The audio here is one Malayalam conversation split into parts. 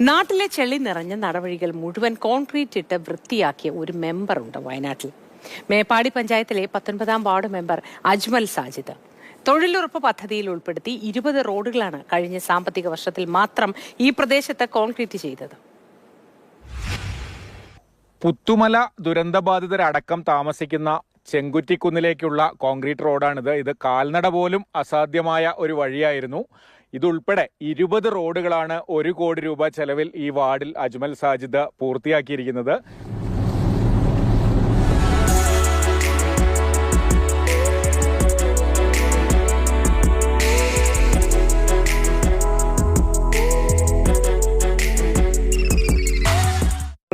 നാട്ടിലെ ചെളി നിറഞ്ഞ നടവഴികൾ മുഴുവൻ കോൺക്രീറ്റ് ഇട്ട് വൃത്തിയാക്കിയ ഒരു മെമ്പറുണ്ട് വയനാട്ടിൽ. മേപ്പാടി പഞ്ചായത്തിലെ 19-ാം വാർഡ് മെമ്പർ അജ്മൽ സാജിദ്. തൊഴിലുറപ്പ് പദ്ധതിയിൽ ഉൾപ്പെടുത്തി 20 റോഡുകളാണ് കഴിഞ്ഞ സാമ്പത്തിക വർഷത്തിൽ മാത്രം ഈ പ്രദേശത്ത് കോൺക്രീറ്റ് ചെയ്തത്. പുത്തുമല ദുരന്തബാധിതരടക്കം താമസിക്കുന്ന ചെങ്കുറ്റിക്കുന്നിലേക്കുള്ള കോൺക്രീറ്റ് റോഡാണിത്. ഇത് കാൽനട പോലും അസാധ്യമായ ഒരു വഴിയായിരുന്നു. ഇതുൾപ്പെടെ 20 റോഡുകളാണ് 1 കോടി രൂപ ചെലവിൽ ഈ വാർഡിൽ അജ്മൽ സാജിദ് പൂർത്തിയാക്കിയിരിക്കുന്നത്.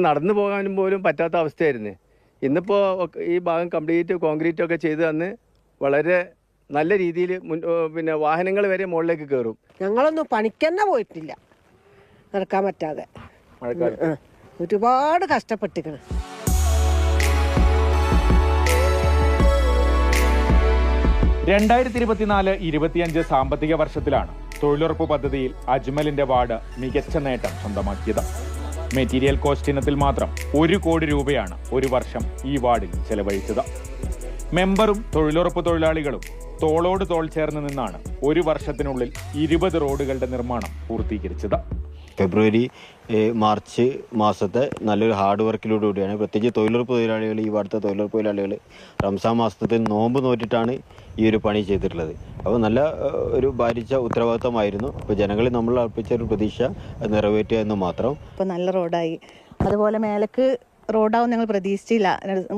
നടന്നു പോകാനും പോലും പറ്റാത്ത അവസ്ഥയായിരുന്നു. ഇന്നിപ്പോൾ ഈ ഭാഗം കംപ്ലീറ്റ് കോൺക്രീറ്റ് ഒക്കെ ചെയ്ത് തന്ന് വളരെ നല്ല രീതിയിൽ പിന്നെ വാഹനങ്ങൾ വരെ മുകളിലേക്ക് കയറും. ഞങ്ങളൊന്നും പണിക്കന്നെ പോയിട്ടില്ല, നടക്കാൻ പറ്റാതെ ഒരുപാട് കഷ്ടപ്പെട്ടിരിക്കണം. (2024-25) സാമ്പത്തിക വർഷത്തിലാണ് തൊഴിലുറപ്പ് പദ്ധതിയിൽ അജ്മലിന്റെ വാർഡ് മികച്ച നേട്ടം സ്വന്തമാക്കിയത്. മെറ്റീരിയൽ കോസ്റ്റ് ഇനത്തിൽ മാത്രം 1 കോടി രൂപയാണ് ഒരു വർഷം ഈ വാർഡിൽ ചെലവഴിച്ചത്. മെമ്പറും തൊഴിലുറപ്പ് തൊഴിലാളികളും തോളോട് തോൾ ചേർന്ന് നിന്നാണ് ഒരു വർഷത്തിനുള്ളിൽ 20 റോഡുകളുടെ നിർമ്മാണം പൂർത്തീകരിച്ചത്. ഫെബ്രുവരി മാർച്ച് മാസത്തെ നല്ലൊരു ഹാർഡ് വർക്കിലൂടെയാണ് പ്രത്യേകിച്ച് തൊഴിലുറപ്പ് തൊഴിലാളികൾ, ഈ വാർത്ത തൊഴിലുറപ്പ് തൊഴിലാളികൾ റംസാൻ മാസത്തിൽ നോമ്പ് നോറ്റിട്ടാണ് ഈ ഒരു പണി ചെയ്തിട്ടുള്ളത്. അപ്പോൾ നല്ല ഒരു ഭാരിച്ച ഉത്തരവാദിത്തമായിരുന്നു. ഇപ്പോൾ ജനങ്ങളിൽ നമ്മൾ അർപ്പിച്ച ഒരു പ്രതീക്ഷ നിറവേറ്റുക എന്ന് മാത്രം. ഇപ്പോൾ നല്ല റോഡായി. അതുപോലെ മേലേക്ക് റോഡാവും ഞങ്ങൾ പ്രതീക്ഷിച്ചില്ല.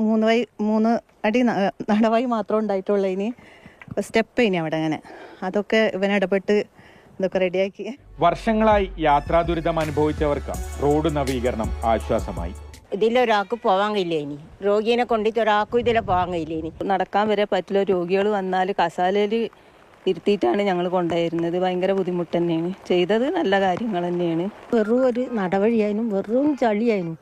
3 അടി നടവായി മാത്രം ഉണ്ടായിട്ടുള്ളൂ. ഇനി സ്റ്റെപ്പ് ഇനി അവിടെ അങ്ങനെ അതൊക്കെ ഇവനിടപെട്ട് ഇതൊക്കെ റെഡിയാക്കി. വർഷങ്ങളായി യാത്രാ ദുരിതം അനുഭവിച്ചവർക്ക് റോഡ് നവീകരണം ആശ്വാസമായി. ഇതിലൊരാൾക്ക് പോകാൻ കഴിയില്ല. ഇനി രോഗിയെ കൊണ്ടിട്ട് ഒരാൾക്കും ഇതിലെ പോകാൻ കഴിയില്ല. ഇനി നടക്കാൻ വരെ പറ്റില്ല. രോഗികൾ വന്നാൽ കസാലയിൽ ഇരുത്തിയിട്ടാണ് ഞങ്ങൾ കൊണ്ടുപോയിരുന്നത്. ഭയങ്കര ബുദ്ധിമുട്ട് തന്നെയാണ്. ചെയ്തത് നല്ല കാര്യങ്ങൾ തന്നെയാണ്. വെറും ഒരു നടവഴിയായിരുന്നു, വെറും ചളിയായിരുന്നു.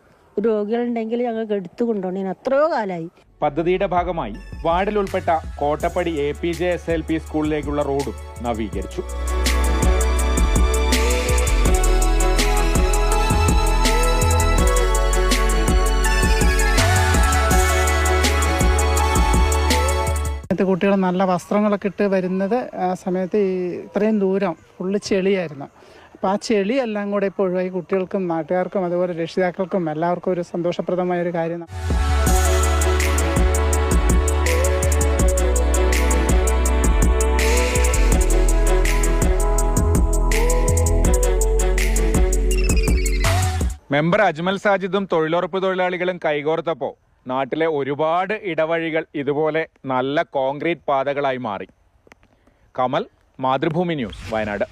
രോഗികളുണ്ടെങ്കിൽ ഞങ്ങൾക്ക് എടുത്തു കൊണ്ടുപോകണേ. എത്രയോ കാലമായി. പദ്ധതിയുടെ ഭാഗമായി വാർഡിൽ ഉൾപ്പെട്ട കോട്ടപ്പടി APJ SLP സ്കൂളിലേക്കുള്ള റോഡും നവീകരിച്ചു. കുട്ടികൾ നല്ല വസ്ത്രങ്ങളൊക്കെ ഇട്ട് വരുന്നത് ആ സമയത്ത് ഇത്രയും ദൂരം ഫുള്ള് ചെളിയായിരുന്നു. അപ്പോൾ ആ ചെളിയെല്ലാം കൂടെ ഇപ്പോൾ ഒഴിവായി കുട്ടികൾക്കും നാട്ടുകാർക്കും അതുപോലെ രക്ഷിതാക്കൾക്കും എല്ലാവർക്കും ഒരു സന്തോഷപ്രദമായ ഒരു കാര്യം. മെമ്പർ അജ്മൽ സാജിദും തൊഴിലുറപ്പ് തൊഴിലാളികളും കൈകോർത്തപ്പോൾ നാട്ടിലെ ഒരുപാട് ഇടവഴികൾ ഇതുപോലെ നല്ല കോൺക്രീറ്റ് പാതകളായി മാറി. കമൽ, മാതൃഭൂമി ന്യൂസ്, വയനാട്.